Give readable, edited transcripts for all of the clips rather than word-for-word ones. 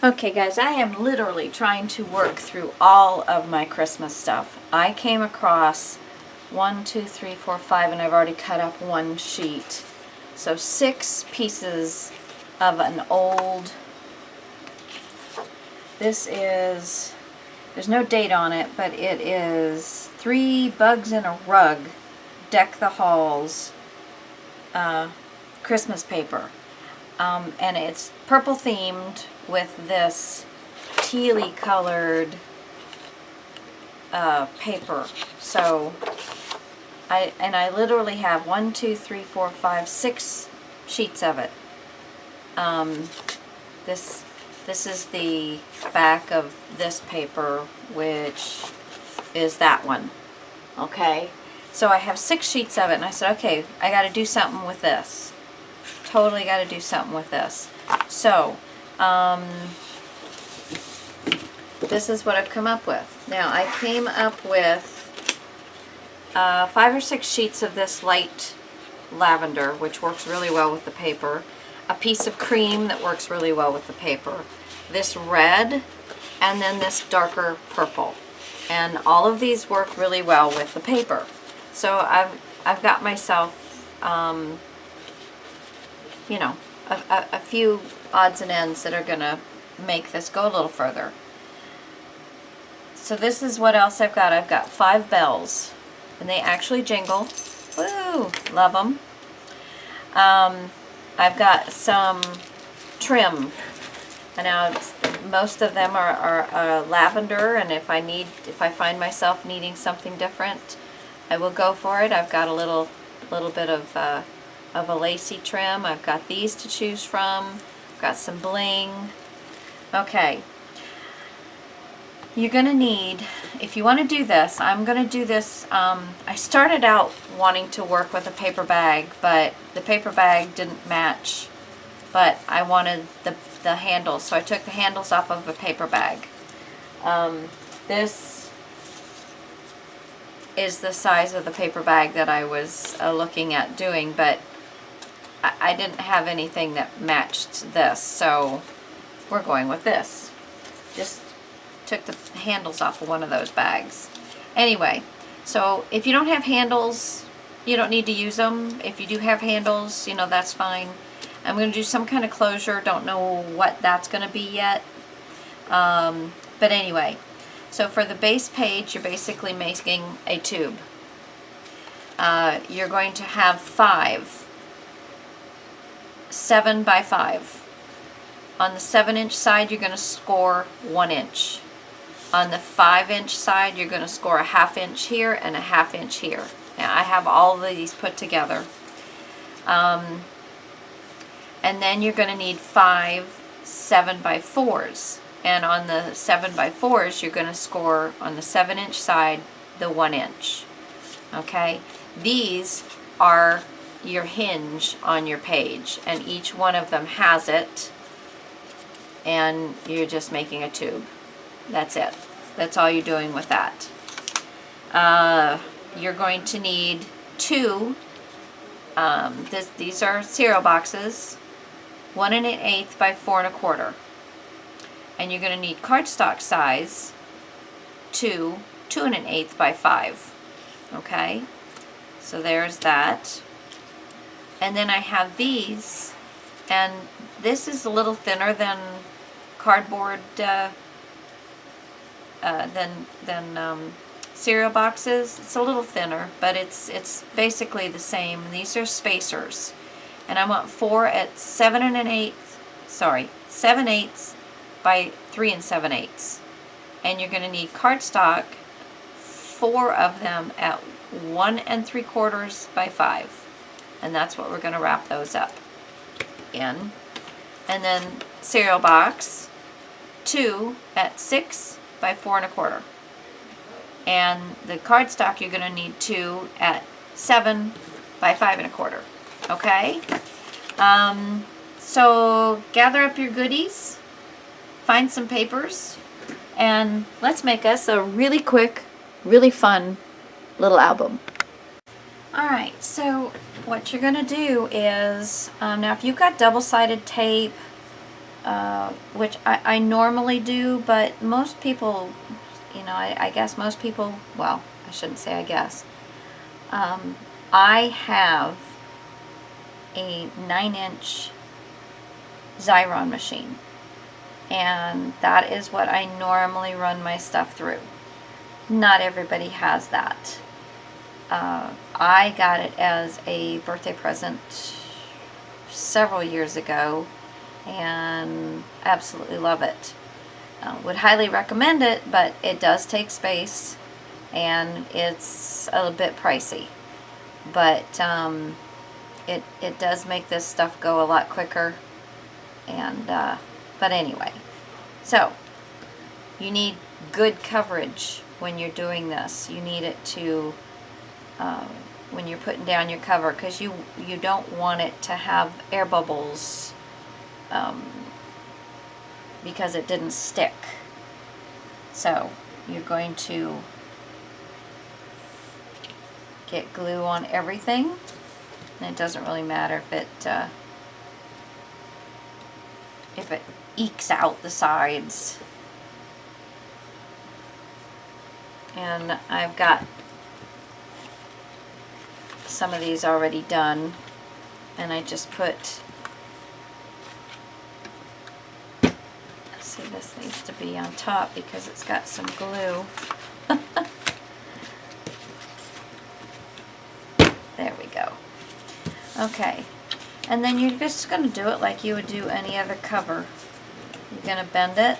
Okay guys, I am literally trying to work through all of my Christmas stuff. I came across 1, 2, 3, 4, 5, and I've already cut up one sheet. So 6 pieces of an old, this is, there's no date on it, but it is 3 Bugs in a Rug, Deck the Halls, Christmas paper. And it's purple themed with this tealy colored paper. So I literally have 1, 2, 3, 4, 5, 6 sheets of it. This is the back of this paper, which is that one. Okay, so I have 6 sheets of it, and I said, okay, I got to do something with this. Totally got to do something with this. So this is what I've come up with. Now I came up with 5 or 6 sheets of this light lavender, which works really well with the paper, a piece of cream that works really well with the paper, this red, and then this darker purple, and all of these work really well with the paper. So I've got myself you know, a few odds and ends that are gonna make this go a little further. So this is what else I've got. I've got 5 bells, and they actually jingle. Woo! Love them. I've got some trim, and now most of them are lavender, and if I find myself needing something different, I will go for it. I've got a little bit of a lacy trim. I've got these to choose from. I've got some bling. Okay. You're going to need, if you want to do this, I'm going to do this, I started out wanting to work with a paper bag, but the paper bag didn't match, but I wanted the handles, so I took the handles off of a paper bag. This is the size of the paper bag that I was looking at doing, but I didn't have anything that matched this, so we're going with this. Just took the handles off of one of those bags. Anyway, so if you don't have handles, you don't need to use them. If you do have handles, you know, that's fine. I'm going to do some kind of closure. Don't know what that's going to be yet. But anyway, so for the base page, you're basically making a tube. You're going to have 5 7 by 5. On the 7-inch side, you're going to score 1 inch. On the 5-inch side, you're going to score a 1/2 inch here and a 1/2 inch here. Now I have all of these put together. And then you're going to need 5 7 by 4s. And on the 7 by 4s, you're going to score on the 7-inch side the 1 inch. Okay? These are your hinge on your page, and each one of them has it, and you're just making a tube. That's it. That's all you're doing with that. You're going to need 2, these are cereal boxes, 1 1/8 by 4 1/4. And you're going to need cardstock size 2 1/8 by 5. Okay? So there's that. And then I have these, and this is a little thinner than cardboard, cereal boxes. It's a little thinner, but it's basically the same. These are spacers, and I want 4 at 7 8 by 3 7/8. And you're going to need cardstock, 4 of them at 1 3/4 by 5. And that's what we're going to wrap those up in. And then cereal box, 2 at 6 by 4 1/4. And the cardstock, you're going to need 2 at 7 by 5 1/4. Okay? So gather up your goodies, find some papers, and let's make us a really quick, really fun little album. Alright, so what you're going to do is, now if you've got double-sided tape, which I normally do, but most people, you know, I guess most people, well, I shouldn't say I guess. I have a 9-inch Xyron machine, and that is what I normally run my stuff through. Not everybody has that. I got it as a birthday present several years ago and absolutely love it. Would highly recommend it, but it does take space and it's a little bit pricey. But it does make this stuff go a lot quicker. And but anyway, so you need good coverage when you're doing this. You need it to when you're putting down your cover, because you don't want it to have air bubbles because it didn't stick. So you're going to get glue on everything, and it doesn't really matter if it ekes out the sides. And I've got some of these already done, and I just put, let's see, this needs to be on top because it's got some glue. There we go. Okay, and then you're just going to do it like you would do any other cover. You're going to bend it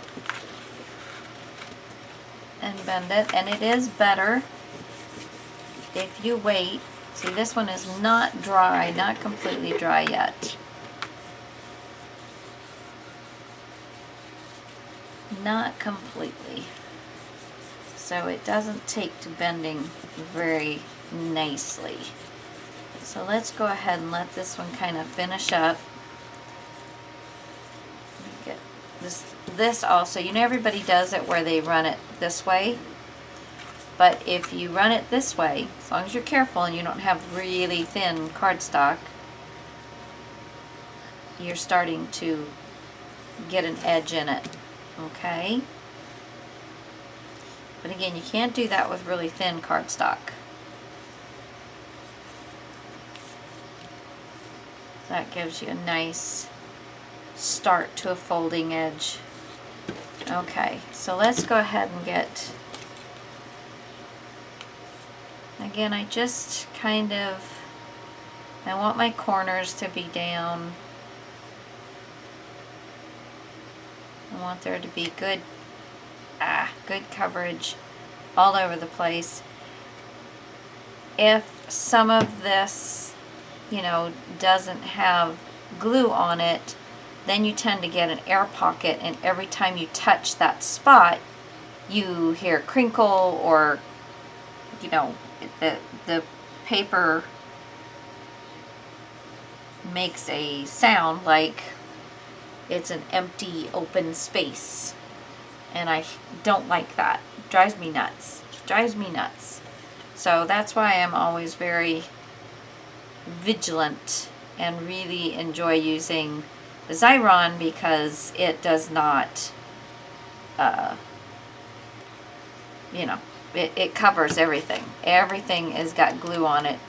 and bend it, and it is better if you wait. See, this one is not dry, not completely dry yet. Not completely. So it doesn't take to bending very nicely. So let's go ahead and let this one kind of finish up. Get this also, you know, everybody does it where they run it this way. But if you run it this way, as long as you're careful and you don't have really thin cardstock, you're starting to get an edge in it, okay? But again, you can't do that with really thin cardstock. That gives you a nice start to a folding edge. Okay, so let's go ahead and get, again, I just kind of, I want my corners to be down. I want there to be good coverage all over the place. If some of this, you know, doesn't have glue on it, then you tend to get an air pocket, and every time you touch that spot, you hear a crinkle, or, you know, the paper makes a sound like it's an empty open space, and I don't like that. It drives me nuts. It drives me nuts. So that's why I'm always very vigilant and really enjoy using the Xyron, because it does not you know, it covers everything. Everything has got glue on it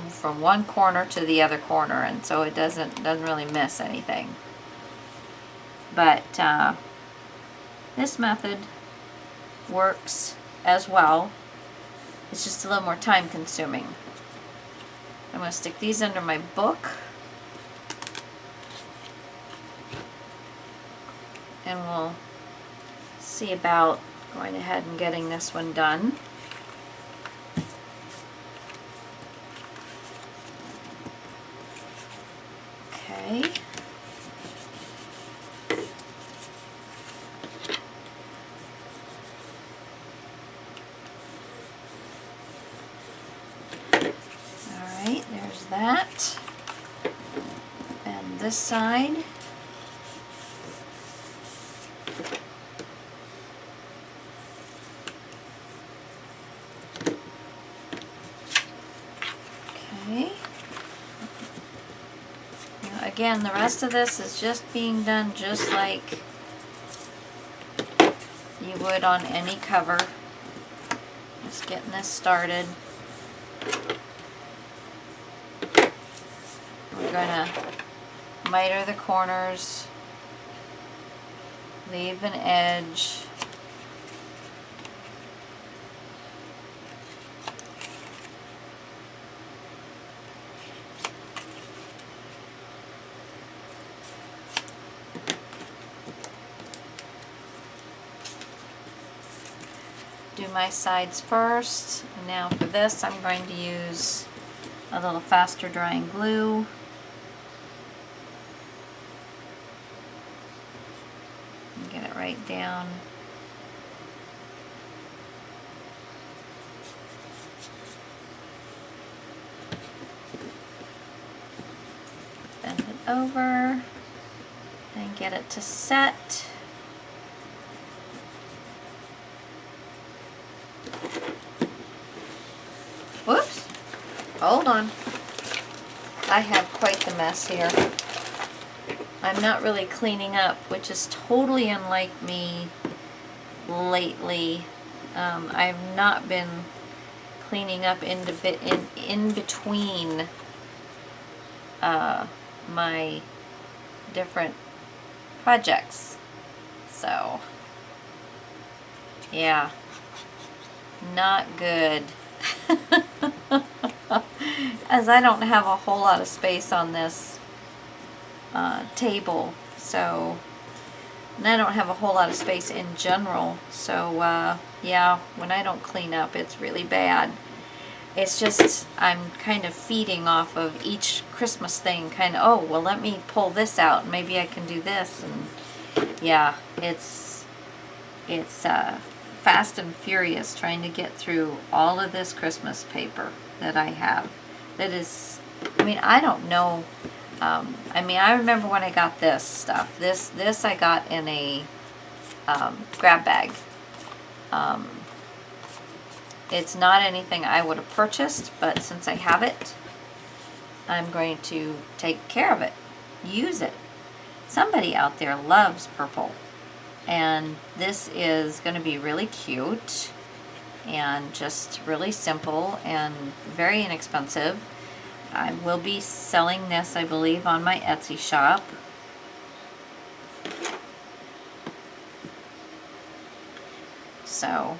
from one corner to the other corner, and so it doesn't really miss anything. But this method works as well. It's just a little more time consuming. I'm going to stick these under my book, and we'll see about going ahead and getting this one done. Okay. Alright, there's that. And this side. again, the rest of this is just being done just like you would on any cover. Just getting this started. We're gonna miter the corners, leave an edge. Do my sides first. And now for this, I'm going to use a little faster drying glue. And get it right down. Bend it over and get it to set. Whoops, hold on. I have quite the mess here. I'm not really cleaning up, which is totally unlike me lately. I've not been cleaning up in between my different projects. So, yeah, not good. As I don't have a whole lot of space on this table, so, and I don't have a whole lot of space in general, so yeah, when I don't clean up, it's really bad. It's just, I'm kind of feeding off of each Christmas thing, kind of, oh, well, let me pull this out, and maybe I can do this, and yeah, it's fast and furious trying to get through all of this Christmas paper that I have. That is, I mean, I don't know. I mean, I remember when I got this stuff. This I got in a grab bag. It's not anything I would have purchased, but since I have it, I'm going to take care of it, use it. Somebody out there loves purple, and this is going to be really cute and just really simple and very inexpensive. I will be selling this, I believe, on my Etsy shop. So,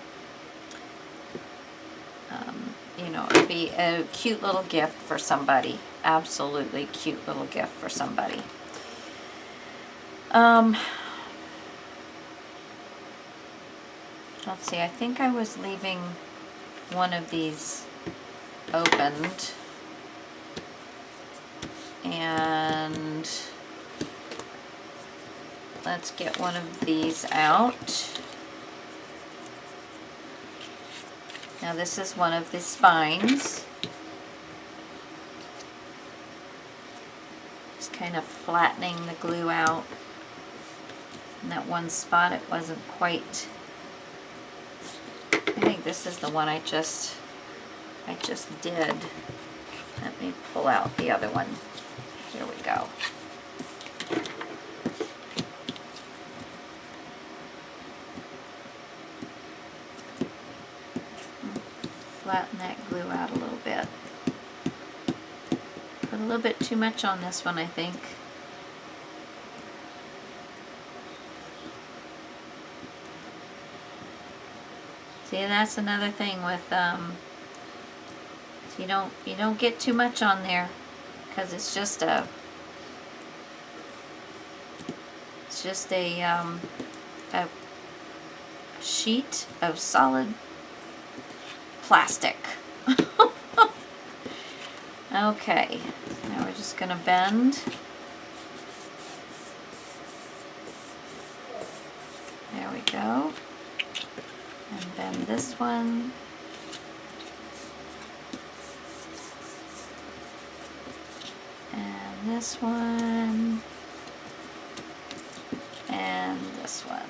you know, it'd be a cute little gift for somebody. Absolutely cute little gift for somebody. Let's see, I think I was leaving one of these opened. And let's get one of these out. Now this is one of the spines. Just kind of flattening the glue out. In that one spot it wasn't quite. I think this is the one I just did. Let me pull out the other one. Here we go. Flatten that glue out a little bit. Put a little bit too much on this one, I think. See, that's another thing with you don't get too much on there, because it's just a sheet of solid plastic. Okay, now we're just gonna bend. There we go. And bend this one. And this one. And this one.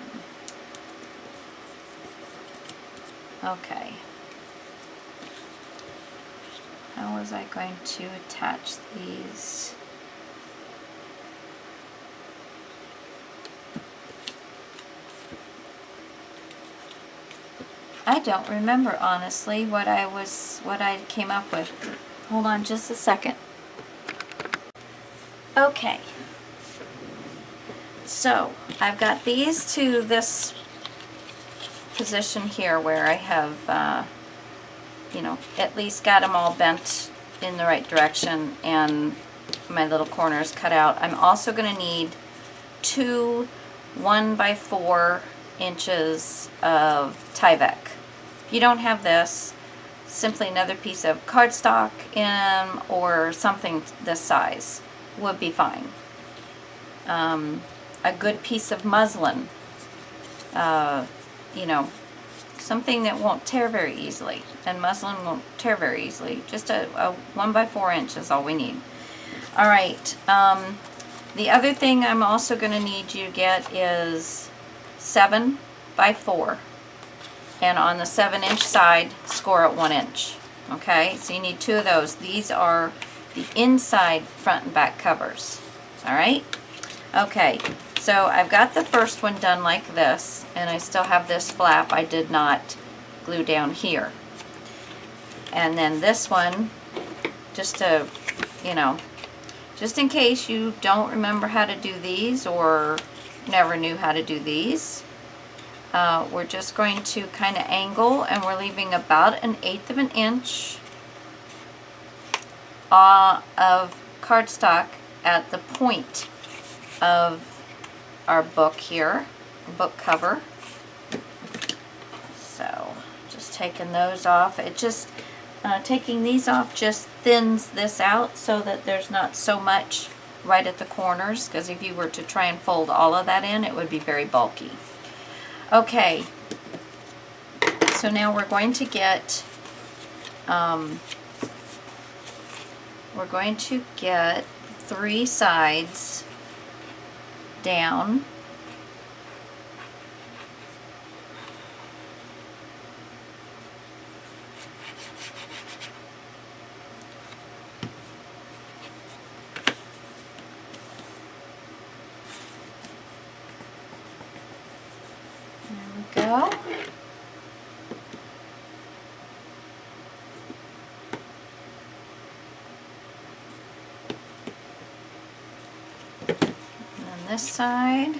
Okay. How was I going to attach these? I don't remember honestly what I came up with. Hold on just a second. Okay. So I've got these to this position here where I have, you know, at least got them all bent in the right direction and my little corners cut out. I'm also going to need 2 1x4 inches of Tyvek. If you don't have this, simply another piece of cardstock or something this size would be fine. A good piece of muslin, you know, something that won't tear very easily, and muslin won't tear very easily. Just a 1x4 inch is all we need. All right, the other thing I'm also going to need you to get is 7x4, and on the 7-inch side, score it 1 inch. Okay, so you need 2 of those. These are the inside front and back covers. All right, okay. So I've got the first one done like this, and I still have this flap I did not glue down here. And then this one, just to, you know, just in case you don't remember how to do these or never knew how to do these, we're just going to kind of angle, and we're leaving about 1/8 of an inch of cardstock at the point of our book here, book cover. So just taking those off. It just taking these off just thins this out so that there's not so much right at the corners, because if you were to try and fold all of that in, it would be very bulky. Okay, so now we're going to get 3 sides down. There we go. This side.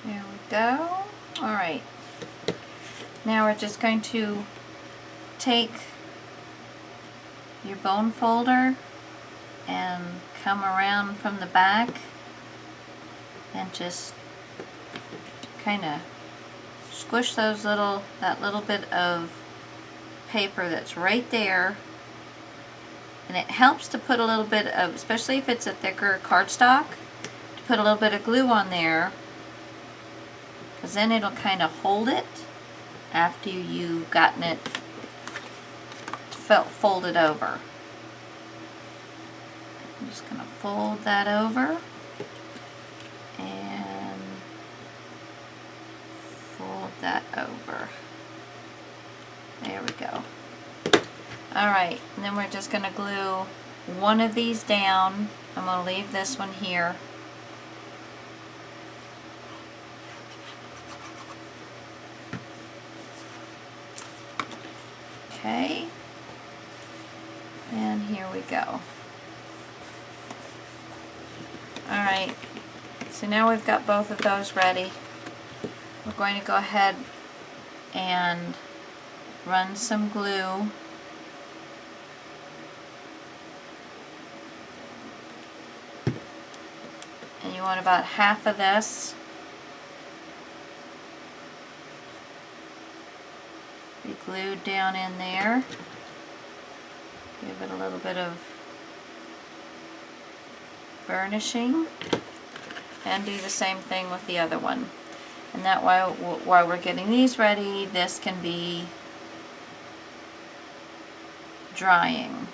There we go. All right. Now we're just going to take your bone folder and come around from the back and just kind of squish that little bit of paper that's right there. And it helps to put a little bit of, especially if it's a thicker cardstock, to put a little bit of glue on there, because then it'll kind of hold it after you've gotten it folded over. I'm just going to fold that over and fold that over. There we go. Alright, and then we're just going to glue one of these down. I'm going to leave this one here. Okay, and here we go. Alright, so now we've got both of those ready. We're going to go ahead and run some glue . And you want about half of this. Be glued down in there. Give it a little bit of burnishing, and do the same thing with the other one. And that while we're getting these ready, this can be drying.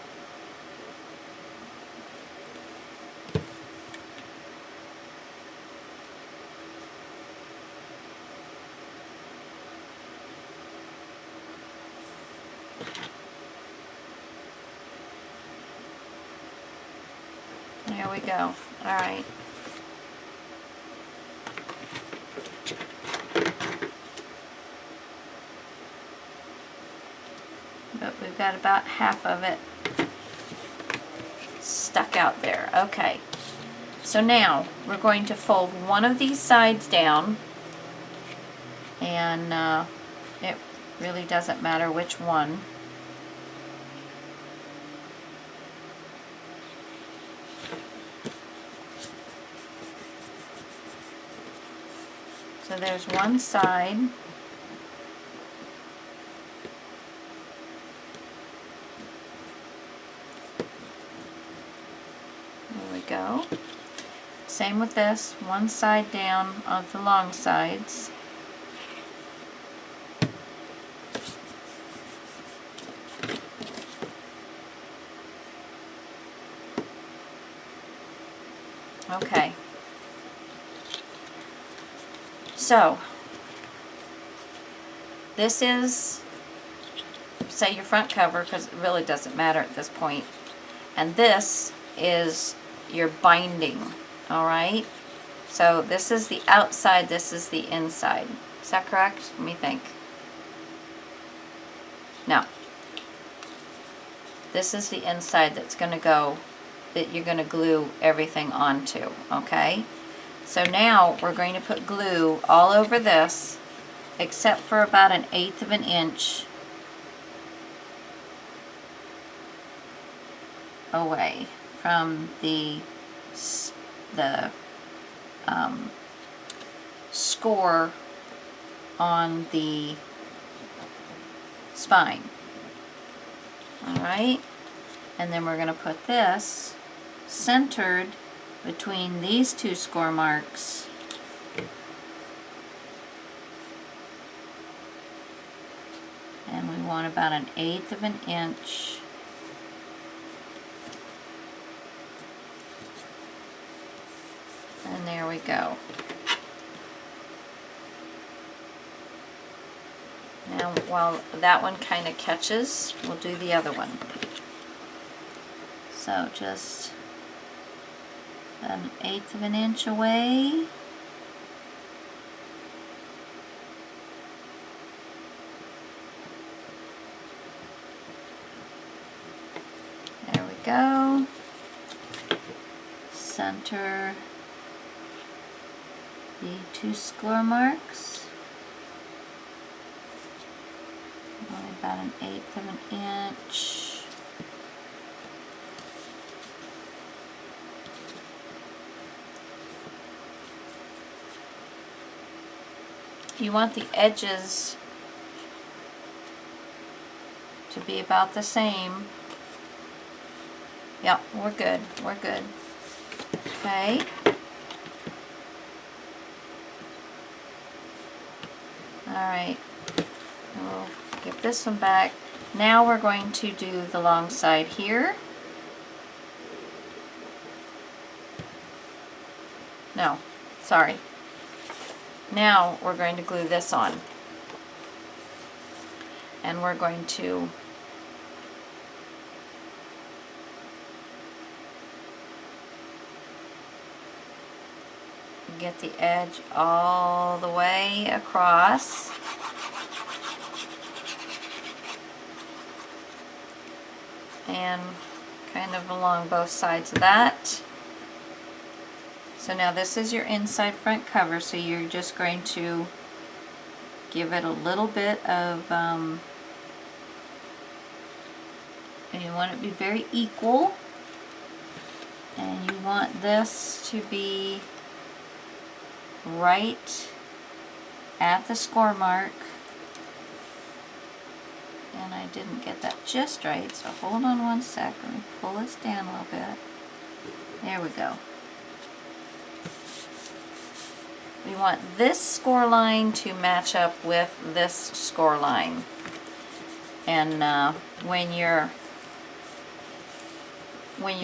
There we go. All right. But we've got about half of it stuck out there. Okay. So now we're going to fold one of these sides down, and it really doesn't matter which one. So there's one side. There we go. Same with this, one side down of the long sides. Okay. So, this is, say, your front cover, because it really doesn't matter at this point. And this is your binding, all right? So this is the outside, this is the inside. Is that correct? Let me think. No. This is the inside that's going to go, that you're going to glue everything onto, okay? So now we're going to put glue all over this, except for about 1/8 of an inch away from the score on the spine. All right, and then we're going to put this centered between these two score marks. And we want about 1/8 of an inch and there we go. Now while that one kind of catches, we'll do the other one. So just about 1/8 of an inch away. There we go. Center the two score marks. Only about 1/8 of an inch. You want the edges to be about the same. Yep, we're good. We're good. Okay. Alright. We'll give this one back. Now we're going to do the long side here. No, sorry. Now we're going to glue this on. And we're going to get the edge all the way across. And kind of along both sides of that. So now this is your inside front cover, so you're just going to give it a little bit of, and you want it to be very equal, and you want this to be right at the score mark. And I didn't get that just right, so hold on one sec. Let me pull this down a little bit. There we go. We want this score line to match up with this score line. And when you're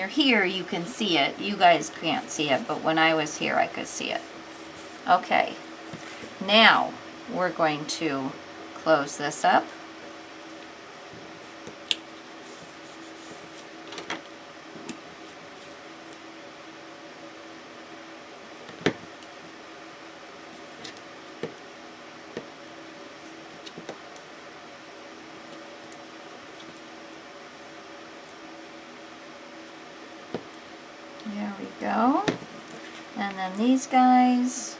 here, you can see it. You guys can't see it, but when I was here, I could see it. Okay. Now we're going to close this up. There we go. And then these guys,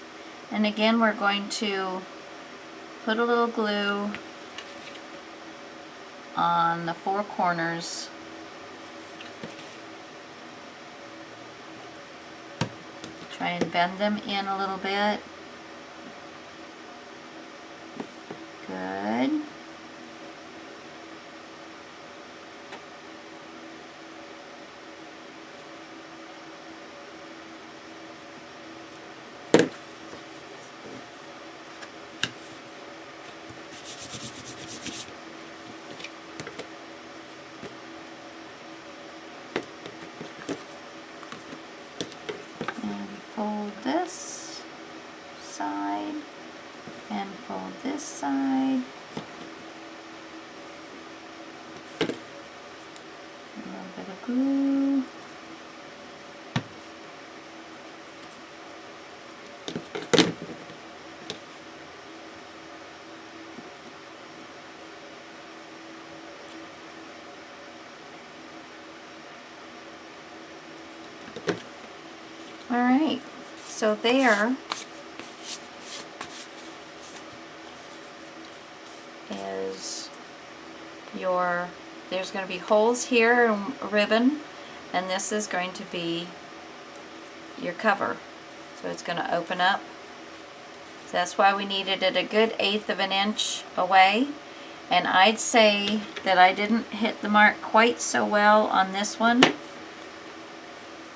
and again we're going to put a little glue on the 4 corners. Try and bend them in a little bit. Good. Fold this side and fold this side. A little bit of glue. All right, so there is your, there's going to be holes here and a ribbon, and this is going to be your cover. So it's going to open up. So that's why we needed it a good 1/8 of an inch away. And I'd say that I didn't hit the mark quite so well on this one,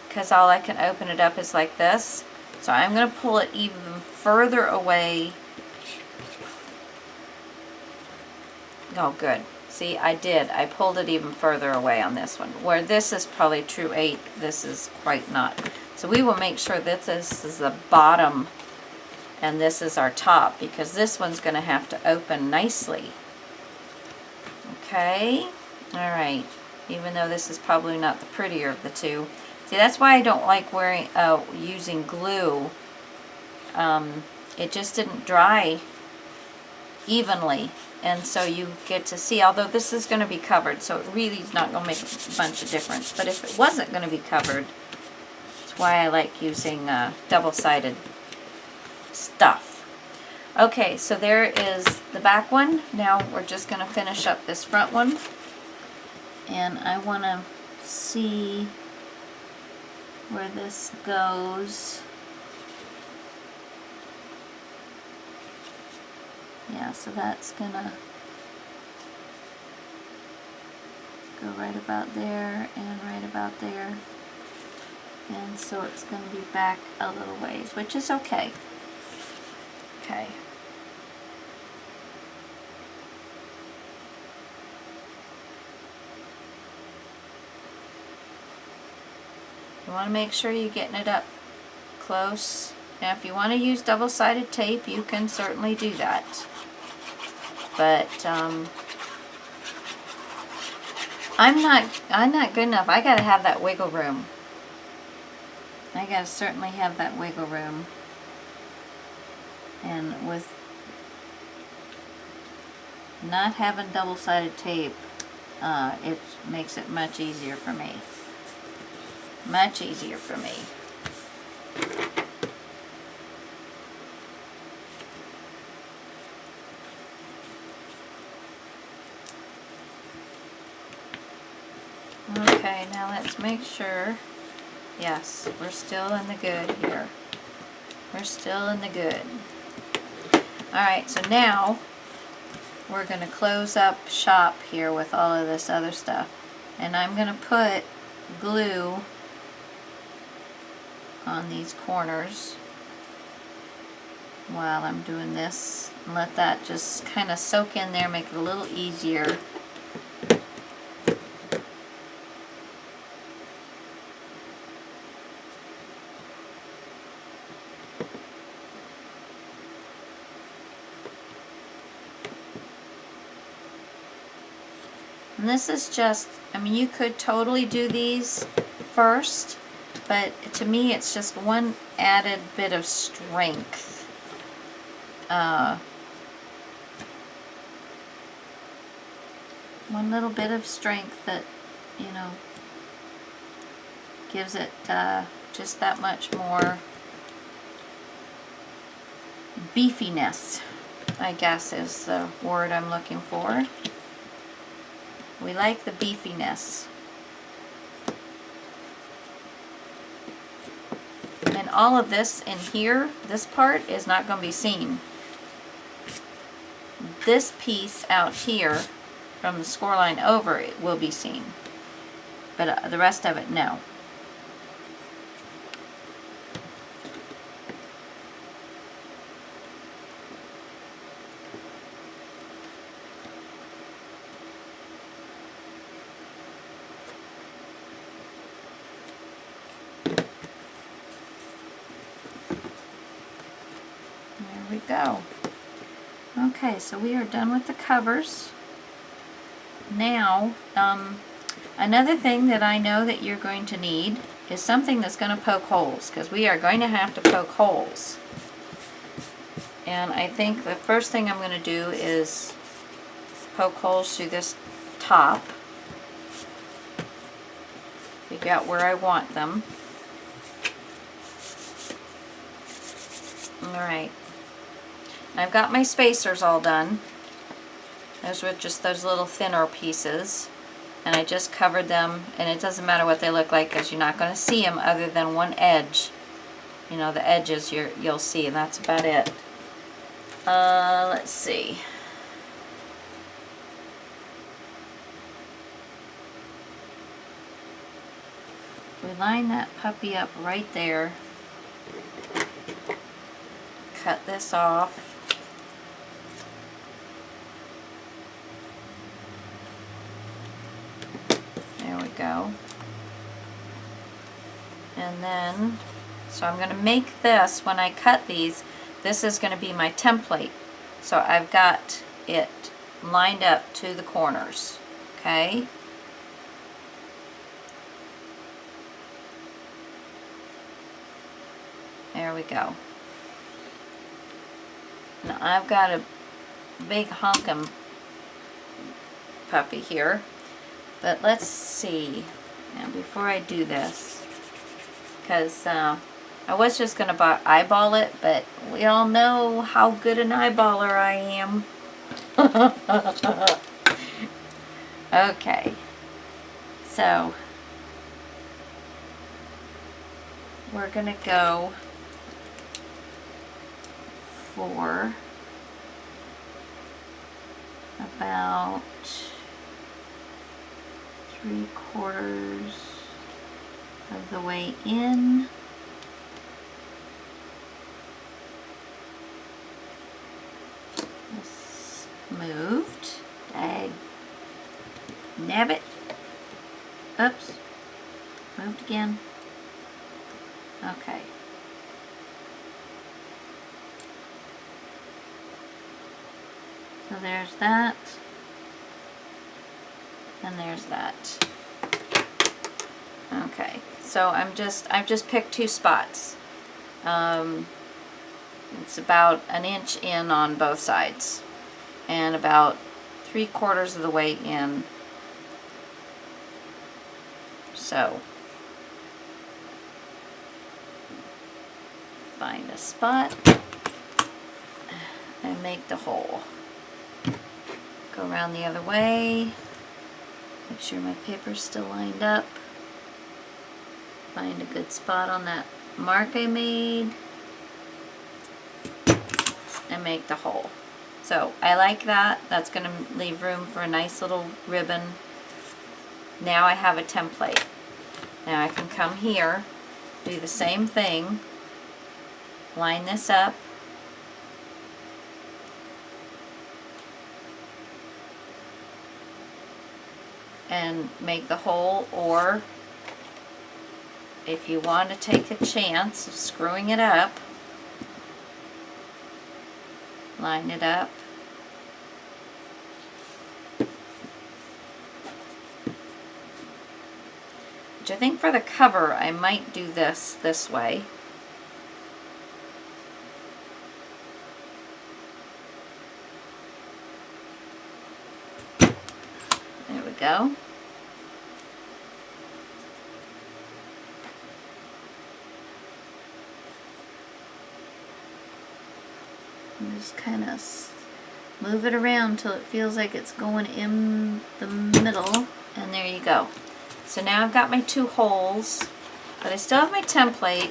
because all I can open it up is like this. So I'm going to pull it even further away. Oh, good. See, I did. I pulled it even further away on this one. Where this is probably true 8, this is quite not. So we will make sure that this is the bottom and this is our top, because this one's going to have to open nicely. Okay. All right. Even though this is probably not the prettier of the two. See, that's why I don't like wearing using glue. It just didn't dry evenly, and so you get to see, although this is going to be covered, so it really is not going to make a bunch of difference. But if it wasn't going to be covered, that's why I like using double-sided stuff. Okay, so there is the back one. Now we're just going to finish up this front one, and I want to see where this goes. Yeah, so that's gonna go right about there and right about there. And so it's gonna be back a little ways, which is okay. Okay. You want to make sure you're getting it up close. Now if you want to use double-sided tape, you can certainly do that. But I'm not good enough. I gotta have that wiggle room. I gotta certainly have that wiggle room. And with not having double-sided tape, it makes it much easier for me. Much easier for me. Okay, now let's make sure. Yes, we're still in the good here. We're still in the good. Alright, so now we're going to close up shop here with all of this other stuff. And I'm going to put glue on these corners while I'm doing this. And let that just kind of soak in there, make it a little easier. And this is just, I mean, you could totally do these first, but to me it's just one added bit of strength. One little bit of strength that, you know, Gives it just that much more beefiness, I guess is the word I'm looking for. We like the beefiness. And all of this in here, this part is not going to be seen. This piece out here from the score line over, it will be seen. But the rest of it, no. There we go. Okay, so we are done with the covers. Now, another thing that I know that you're going to need is something that's going to poke holes, because we are going to have to poke holes. And I think the first thing I'm going to do is poke holes through this top. Figure out where I want them. Alright. I've got my spacers all done. Those were just those little thinner pieces. And I just covered them, and it doesn't matter what they look like because you're not going to see them other than one edge. You know, the edges you'll see, and that's about it. Let's see. We line that puppy up right there. Cut this off. There we go. And then, so I'm going to make this, when I cut these, this is going to be my template. So I've got it lined up to the corners. Okay? There we go. Now I've got a big honkin' puppy here, but let's see. Now before I do this, because I was just going to eyeball it, but we all know how good an eyeballer I am. Okay, so we're going to go for about 3/4 of the way in. This moved. Dag nabbit. Oops. Moved again. Okay. So there's that, and there's that. Okay, so I've just picked 2 spots. It's about 1 inch in on both sides, and about 3/4 of the way in. So find a spot and make the hole. Go around the other way. Make sure my paper's still lined up. Find a good spot on that mark I made. And make the hole. So I like that. That's going to leave room for a nice little ribbon. Now I have a template. Now I can come here, do the same thing, line this up, and make the hole, or if you want to take a chance of screwing it up, line it up, which I think for the cover I might do this way. There we go. And just kind of move it around till it feels like it's going in the middle, and there you go. So now I've got my 2 holes, but I still have my template,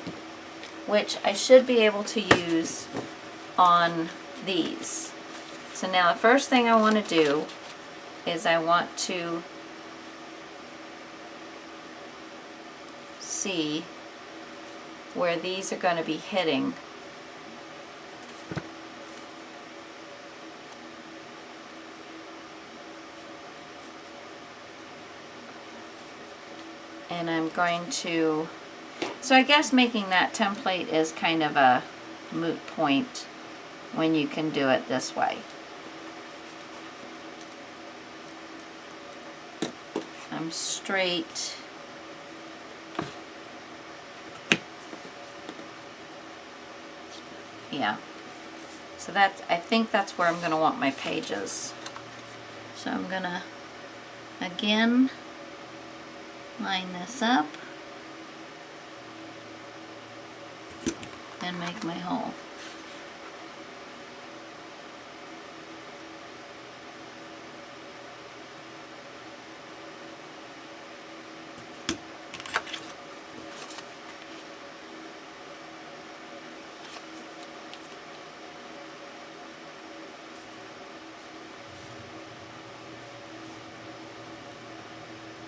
which I should be able to use on these. So now the first thing I want to do is I want to see where these are going to be hitting. And I'm going to, so I guess making that template is kind of a moot point when you can do it this way. I'm straight. Yeah. So that's, I think that's where I'm going to want my pages. So I'm going to, again, line this up and make my hole.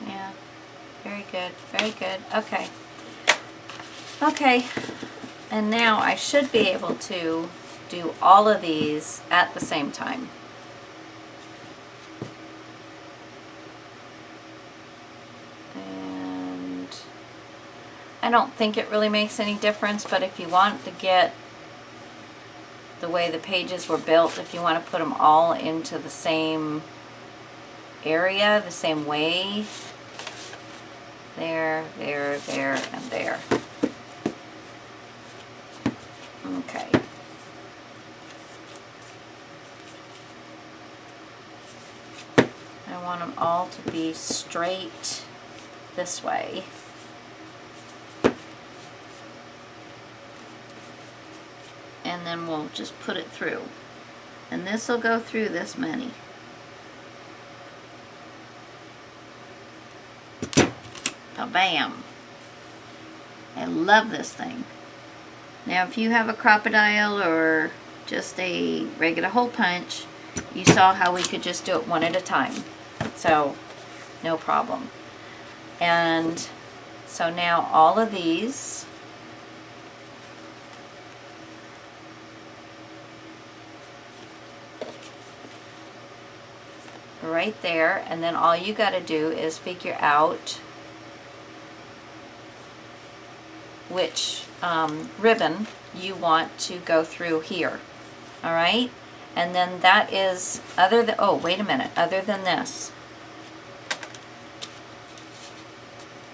Yeah. Very good, very good. Okay. Okay, and now I should be able to do all of these at the same time. And I don't think it really makes any difference, but if you want to get the way the pages were built, if you want to put them all into the same area, the same way, there, there, there, and there. Okay. I want them all to be straight this way. And then we'll just put it through. And this will go through this many. Bam! I love this thing. Now if you have a crocodile or just a regular hole punch, you saw how we could just do it one at a time. So no problem. And so now all of these right there, and then all you got to do is figure out which ribbon you want to go through here. All right, and then that is other than, oh wait a minute, other than this,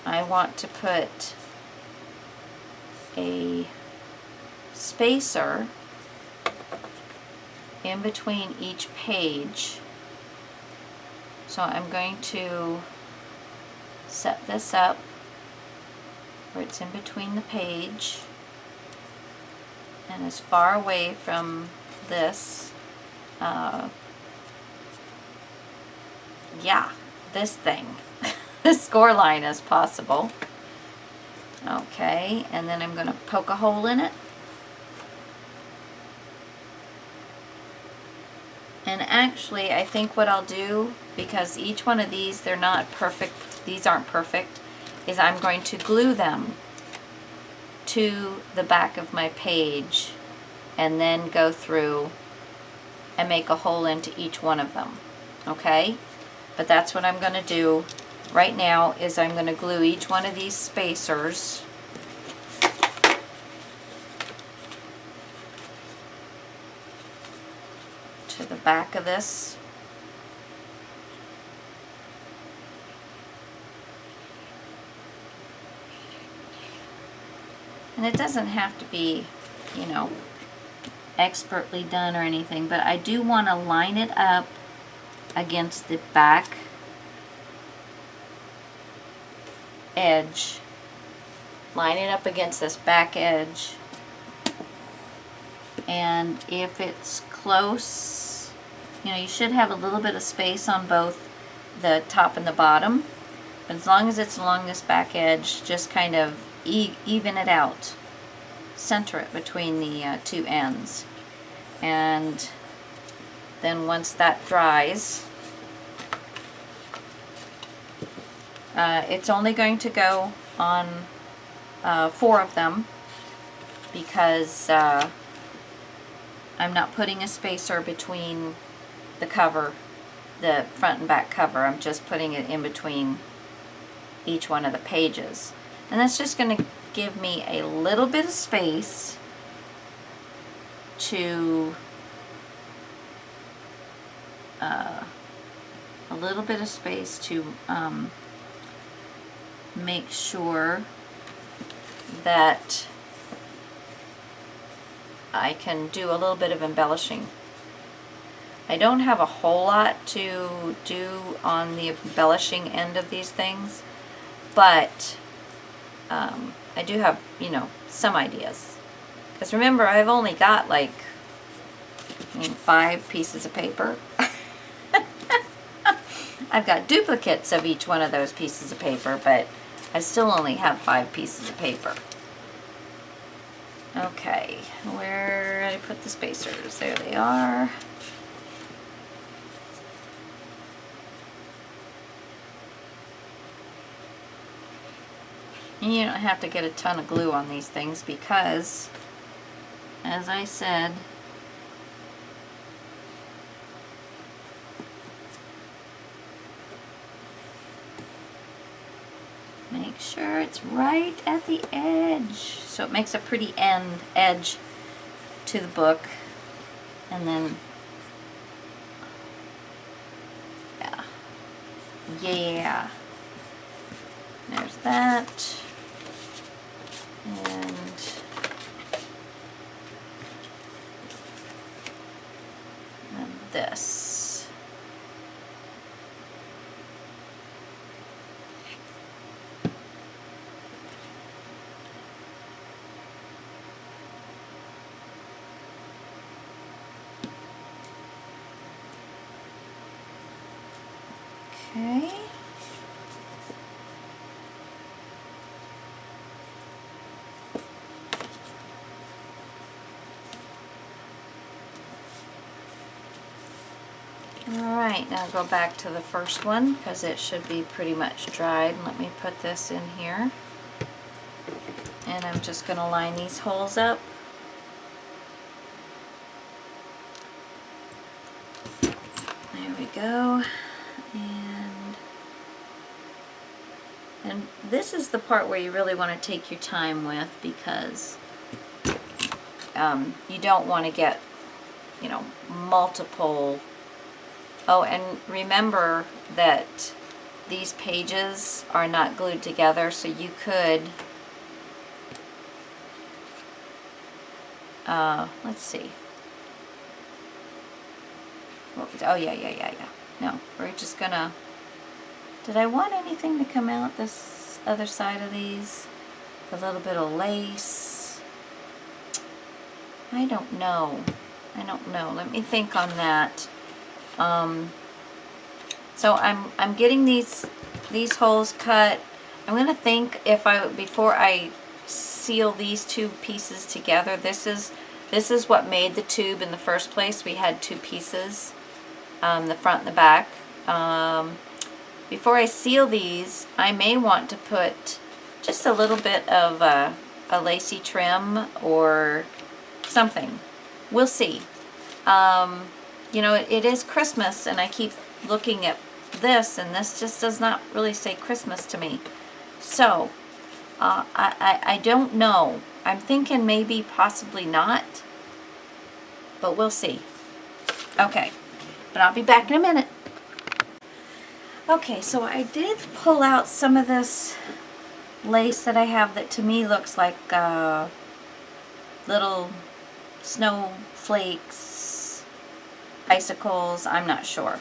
I want to put a spacer in between each page. So I'm going to set this up where it's in between the page and as far away from this, yeah, this thing, this score line as possible. Okay, and then I'm going to poke a hole in it. And actually, I think what I'll do, because each one of these, they're not perfect, these aren't perfect, is I'm going to glue them to the back of my page and then go through and make a hole into each one of them. Okay? But that's what I'm going to do right now, is I'm going to glue each one of these spacers to the back of this. And it doesn't have to be, you know, expertly done or anything, but I do want to line it up against the back edge. Line it up against this back edge. And if it's close, you know, you should have a little bit of space on both the top and the bottom. But as long as it's along this back edge, just kind of even it out. Center it between the two ends. And then once that dries, it's only going to go on 4 of them because I'm not putting a spacer between the cover, the front and back cover. I'm just putting it in between each one of the pages. And that's just going to give me a little bit of space to make sure that I can do a little bit of embellishing. I don't have a whole lot to do on the embellishing end of these things, but I do have, you know, some ideas. Because remember, I've only got like 5 pieces of paper. I've got duplicates of each one of those pieces of paper, but I still only have 5 pieces of paper. Okay, where did I put the spacers? There they are. And you don't have to get a ton of glue on these things because, as I said, make sure it's right at the edge so it makes a pretty edge to the book. And then yeah, there's that. And then this. Okay. Alright, now go back to the first one because it should be pretty much dried. Let me put this in here. And I'm just going to line these holes up. There we go. And this is the part where you really want to take your time with because you don't want to get, you know, multiple. Oh, and remember that these pages are not glued together, so you could, let's see. Oh, yeah. No, we're just gonna, did I want anything to come out this other side of these? A little bit of lace. I don't know. Let me think on that. So I'm getting these holes cut. I'm gonna think if before I seal these 2 pieces together. This is what made the tube in the first place. We had 2 pieces, the front and the back. Before I seal these, I may want to put just a little bit of a lacy trim or something. We'll see. You know, it is Christmas, and I keep looking at this, and this just does not really say Christmas to me. So, I don't know. I'm thinking maybe possibly not, but we'll see. Okay, but I'll be back in a minute. Okay, so I did pull out some of this lace that I have that to me looks like little snowflakes, icicles, I'm not sure.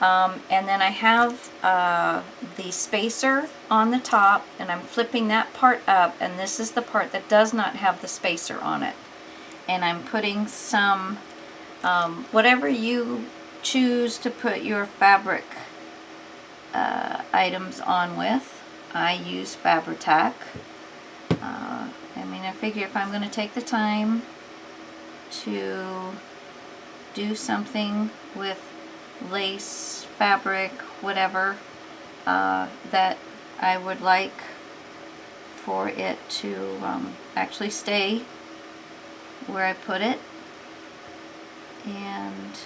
And then I have the spacer on the top, and I'm flipping that part up, and this is the part that does not have the spacer on it. and I'm putting some, whatever you choose to put your fabric items on with. I use Fabri-Tac. I mean, I figure if I'm going to take the time to do something with lace, fabric, whatever, that I would like for it to actually stay where I put it. And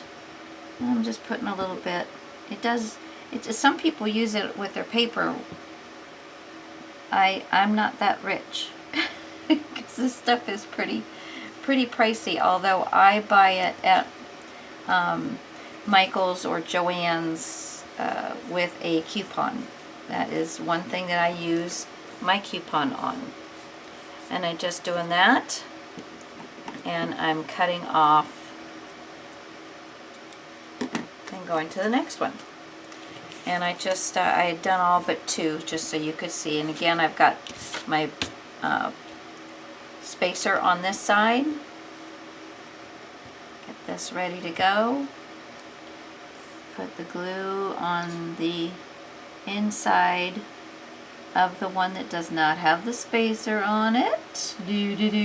I'm just putting a little bit. Some people use it with their paper. I'm not that rich because this stuff is pretty pricey, although I buy it at Michael's or Joann's with a coupon. That is one thing that I use my coupon on. And I'm just doing that, and I'm cutting off and going to the next one. And I had done all but 2 just so you could see. And again, I've got my spacer on this side. Get this ready to go. Put the glue on the inside of the one that does not have the spacer on it. And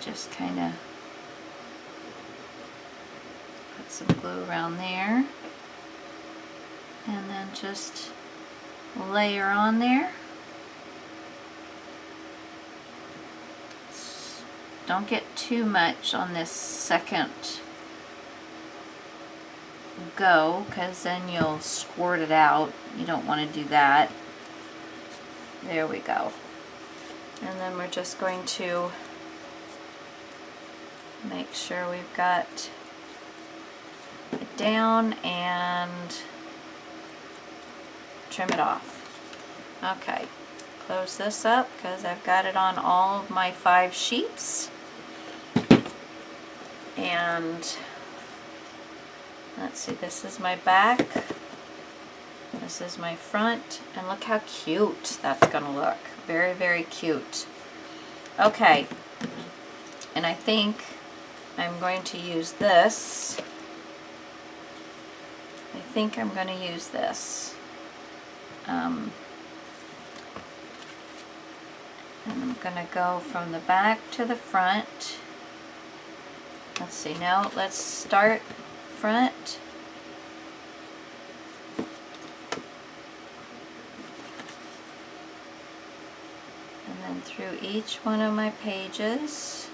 just kind of put some glue around there. And then just layer on there. Don't get too much on this second go, because then you'll squirt it out. You don't want to do that. There we go. And then we're just going to make sure we've got it down and trim it off. Okay, close this up because I've got it on all of my 5 sheets. And let's see, this is my back, this is my front, and look how cute that's gonna look. Very, very cute. Okay, and I think I'm going to use this. I think I'm going to use this. And I'm going to go from the back to the front. Let's see, now let's start front. And then through each one of my pages.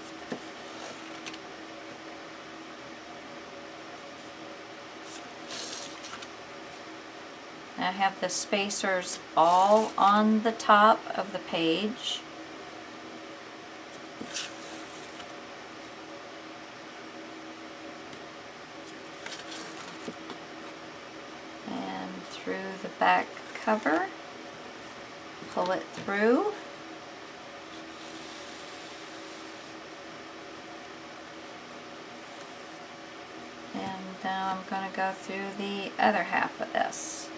I have the spacers all on the top of the page. And through the back cover, pull it through. And now I'm going to go through the other half of this.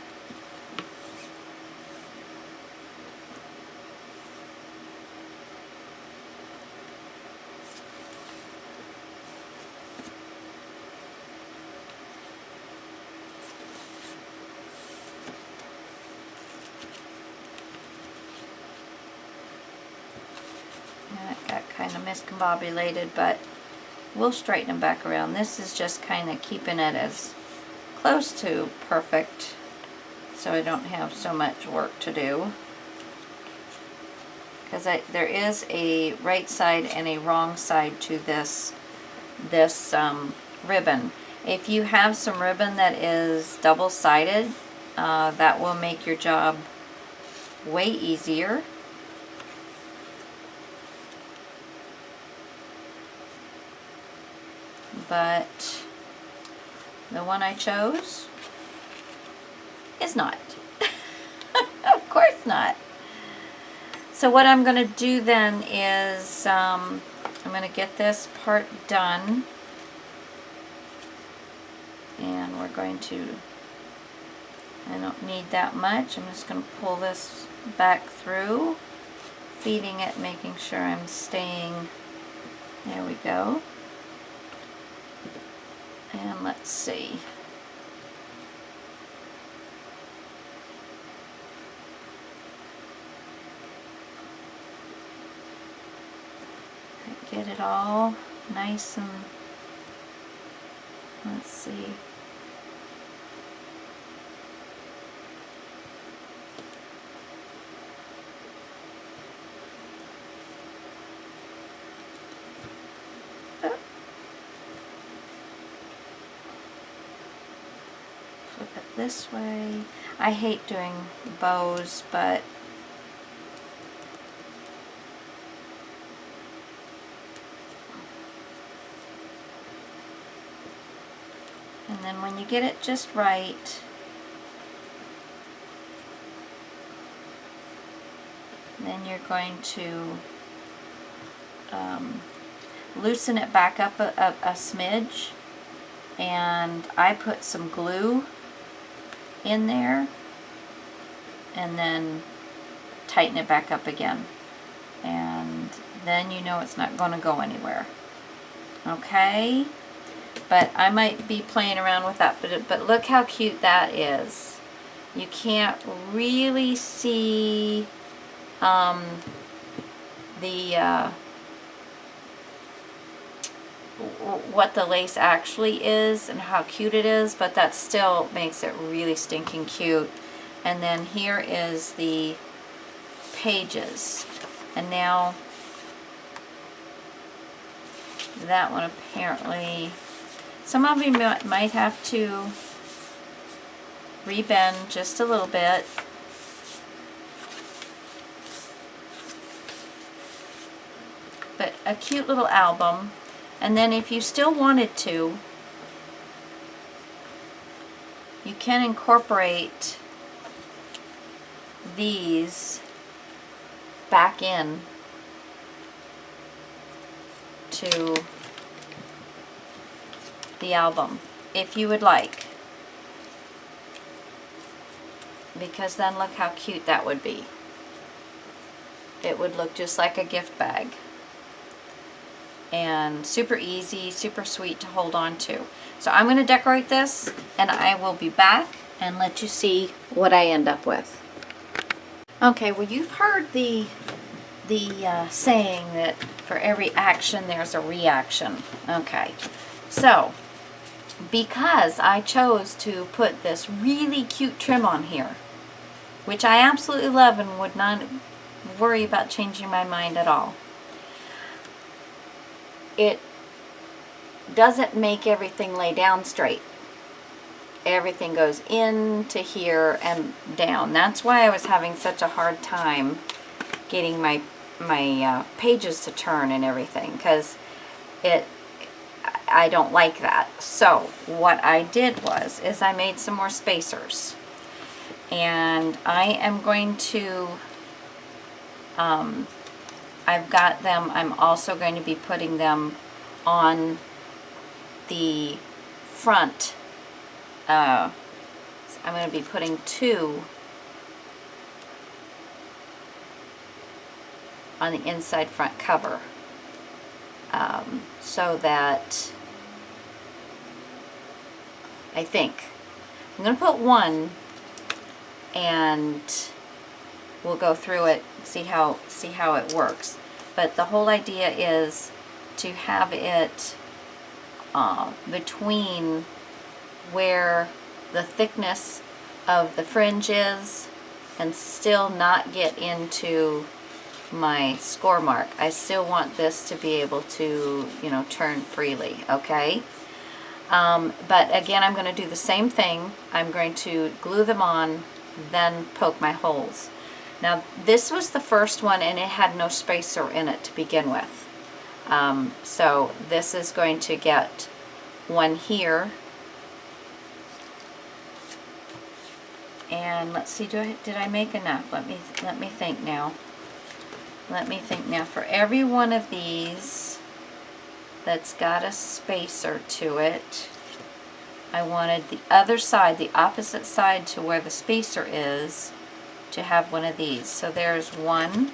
Kind of miscombobulated, but we'll straighten them back around. This is just kind of keeping it as close to perfect so I don't have so much work to do, because there is a right side and a wrong side to this ribbon. If you have some ribbon that is double-sided, that will make your job way easier. But the one I chose is not. Of course not. So what I'm going to do then is I'm going to get this part done, and we're going to, I don't need that much, I'm just going to pull this back through, feeding it, making sure I'm staying There we go. And let's see. Get it all nice and, let's see. Flip it this way. I hate doing bows, but and then when you get it just right, then you're going to loosen it back up a smidge, and I put some glue in there and then tighten it back up again, and then you know it's not going to go anywhere. Okay, but I might be playing around with that, but look how cute that is. You can't really see what the lace actually is and how cute it is, but that still makes it really stinking cute. And then here is the pages, and now that one apparently some of you might have to rebend just a little bit. But a cute little album. And then if you still wanted to, you can incorporate these back in to the album if you would like, because then look how cute that would be. It would look just like a gift bag. And super easy, super sweet to hold on to. So I'm going to decorate this, and I will be back and let you see what I end up with. Okay, well, you've heard the saying that for every action there's a reaction. Okay, so because I chose to put this really cute trim on here, which I absolutely love and would not worry about changing my mind at all, it doesn't make everything lay down straight. Everything goes into here and down. That's why I was having such a hard time getting my pages to turn and everything, because I don't like that. So what I did is I made some more spacers, and I am going to I've got them. I'm also going to be putting them on the front. I'm going to be putting 2 on the inside front cover, so that I think I'm going to put 1, and we'll go through it, see how it works. But the whole idea is to have it between where the thickness of the fringe is, and still not get into my score mark. I still want this to be able to, turn freely, okay? But again, I'm going to do the same thing. I'm going to glue them on, then poke my holes. Now, this was the first one, and it had no spacer in it to begin with. So this is going to get one here. And let's see, did I make enough? Let me think now. Let me think now. For every one of these that's got a spacer to it, I wanted the other side, the opposite side to where the spacer is, to have one of these. So there's 1,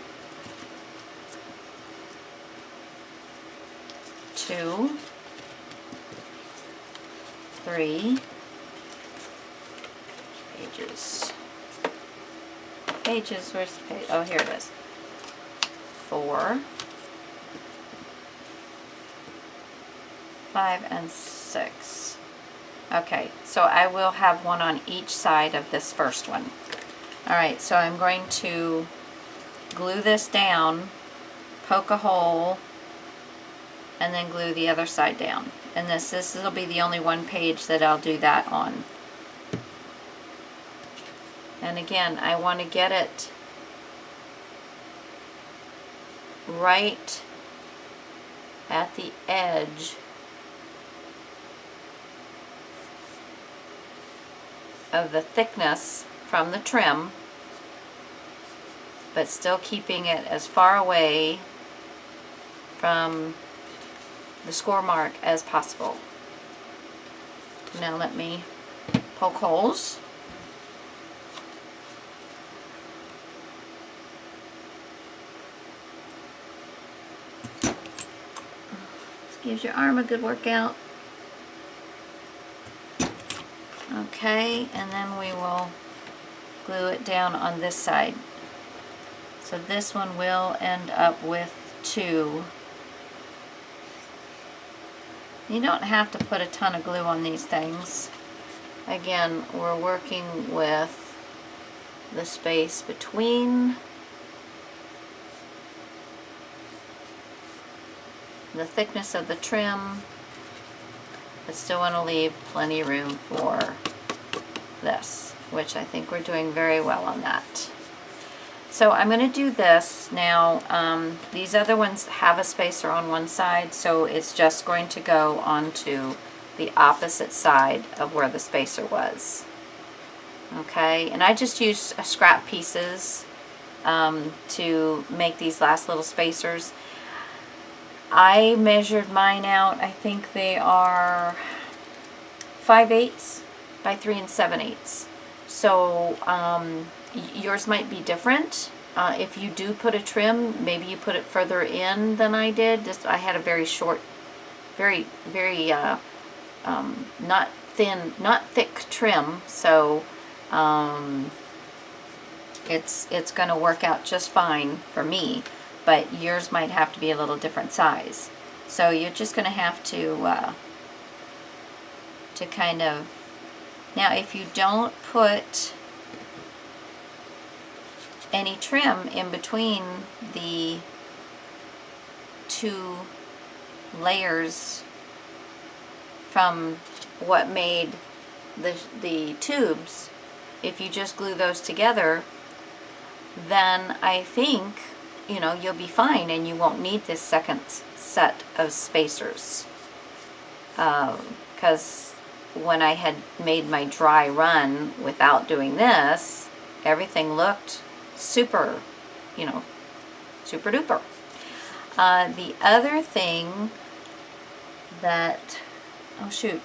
2, 3 pages. Pages, where's the page? Oh, here it is. 4, 5, and 6. Okay, so I will have one on each side of this first one. Alright, so I'm going to glue this down, poke a hole, and then glue the other side down. And this will be the only one page that I'll do that on. And again, I want to get it right at the edge of the thickness from the trim, but still keeping it as far away from the score mark as possible. Now let me poke holes. This gives your arm a good workout. Okay, and then we will glue it down on this side. So this one will end up with 2. You don't have to put a ton of glue on these things. Again, we're working with the space between the thickness of the trim, but still want to leave plenty of room for this, which I think we're doing very well on that. So I'm going to do this now. These other ones have a spacer on one side, so it's just going to go onto the opposite side of where the spacer was. Okay, and I just used scrap pieces to make these last little spacers. I measured mine out. I think they are 5/8 by 3 7/8. So yours might be different. If you do put a trim, maybe you put it further in than I did. I had a very short, very not thin, not thick trim. So it's going to work out just fine for me. But yours might have to be a little different size. So you're just going to have to kind of, now if you don't put any trim in between the 2 layers from what made the tubes, if you just glue those together, then I think you'll be fine and you won't need this second set of spacers. Because when I had made my dry run without doing this, everything looked super, super duper. The other thing that, oh shoot,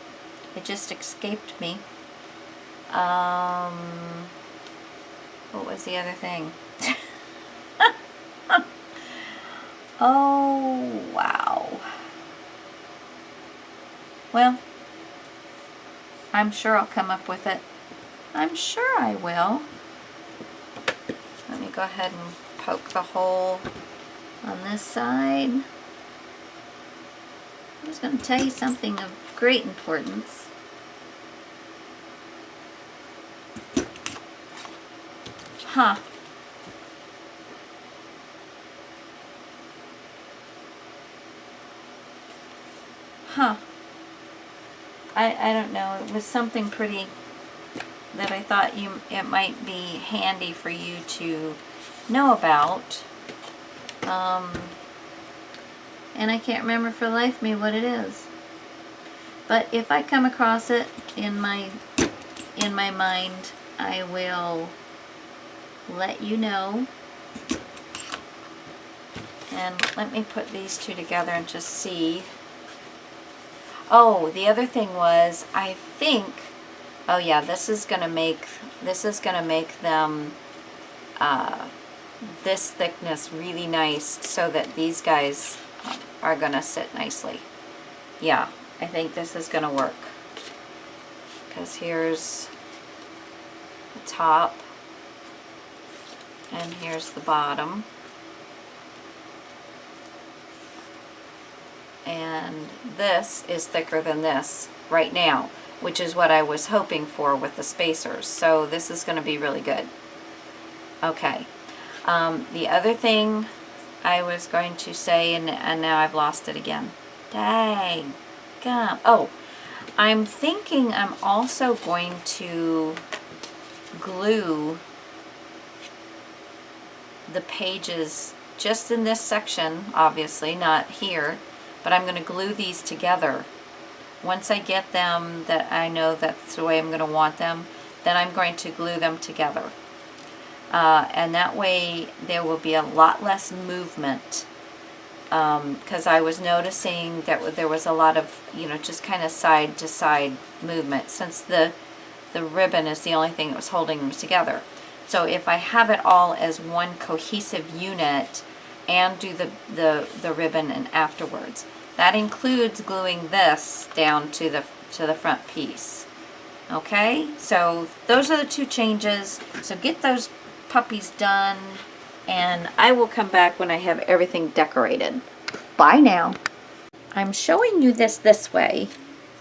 it just escaped me. What was the other thing? Oh, wow. Well, I'm sure I'll come up with it. I'm sure I will. Let me go ahead and poke the hole on this side. I was going to tell you something of great importance. Huh. Huh. I don't know. It was something pretty that I thought it might be handy for you to know about. And I can't remember for the life of me what it is. But if I come across it in my mind, I will let you know. And let me put these two together and just see. Oh, the other thing was, I think, oh yeah, this is gonna make them this thickness really nice, so that these guys are gonna sit nicely. Yeah, I think this is gonna work. Because here's the top, and here's the bottom. And this is thicker than this right now, which is what I was hoping for with the spacers. So this is going to be really good. Okay. The other thing I was going to say, and now I've lost it again. Dang. Oh, I'm thinking I'm also going to glue the pages just in this section, obviously, not here. But I'm going to glue these together. Once I get them that I know that's the way I'm going to want them, then I'm going to glue them together. And that way there will be a lot less movement, because I was noticing that there was a lot of, just kind of side to side movement, since the ribbon is the only thing that was holding them together. So if I have it all as one cohesive unit and do the ribbon and afterwards, that includes gluing this down to the front piece. Okay, so those are the two changes. So get those puppies done, and I will come back when I have everything decorated. Bye now. I'm showing you this way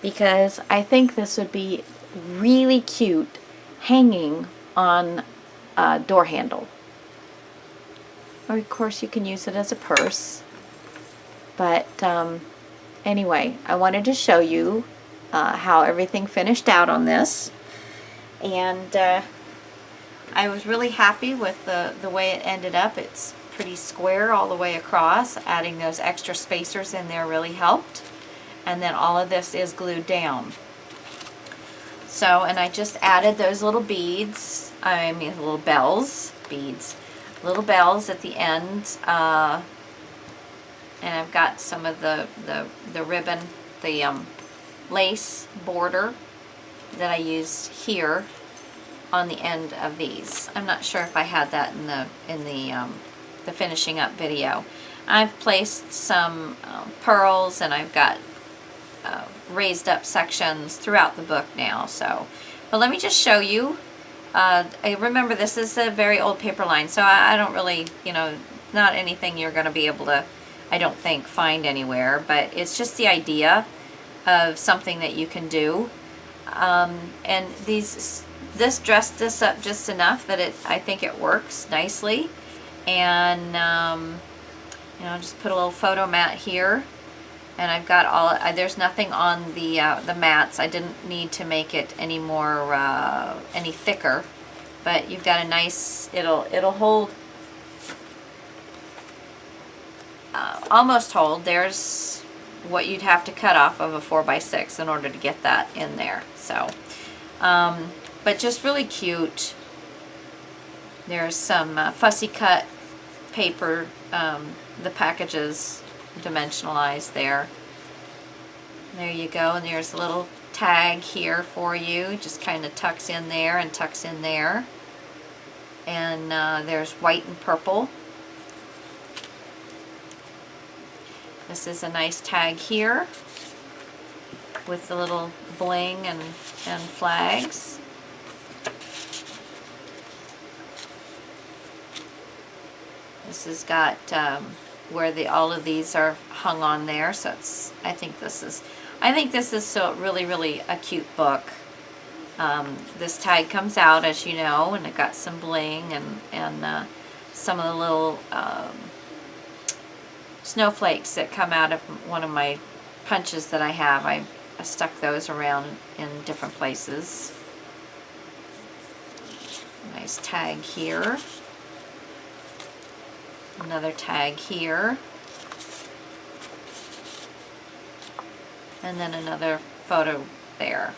because I think this would be really cute hanging on a door handle. Or of course you can use it as a purse. But anyway, I wanted to show you how everything finished out on this. And I was really happy with the way it ended up. It's pretty square all the way across. Adding those extra spacers in there really helped. And then all of this is glued down. So, and I just added those little beads, little bells, little bells at the end. And I've got some of the ribbon, the lace border that I used here on the end of these. I'm not sure if I had that in the finishing up video. I've placed some pearls, and I've got raised up sections throughout the book now. So, but let me just show you. I remember this is a very old paper line, so I don't really, not anything you're going to be able to, I don't think, find anywhere, but it's just the idea of something that you can do. And this dressed this up just enough that I think it works nicely. And just put a little photo mat here, and I've got there's nothing on the mats. I didn't need to make it any more any thicker, but you've got a nice, it'll hold, almost hold. There's what you'd have to cut off of a 4x6 in order to get that in there. So but just really cute. There's some fussy cut paper, the packages dimensionalized there. There you go, and there's a little tag here for you. Just kind of tucks in there and tucks in there. And there's white and purple. This is a nice tag here with the little bling and flags. This has got where all of these are hung on there. So it's, I think this is so really a cute book. This tag comes out, as you know, and it got some bling and some of the little snowflakes that come out of one of my punches that I have. I stuck those around in different places. Nice tag here. Another tag here. And then another photo there.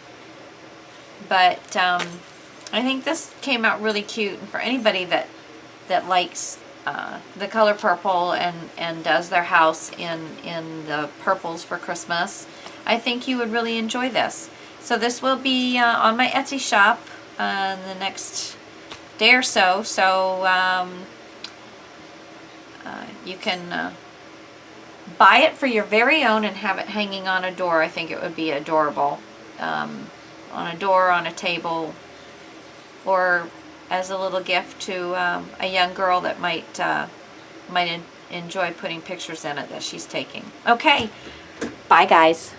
But I think this came out really cute, and for anybody that likes the color purple and does their house in the purples for Christmas, I think you would really enjoy this. So this will be on my Etsy shop in the next day or so. So you can buy it for your very own and have it hanging on a door. I think it would be adorable. On a door, on a table, or as a little gift to a young girl that might enjoy putting pictures in it that she's taking. Okay, bye guys.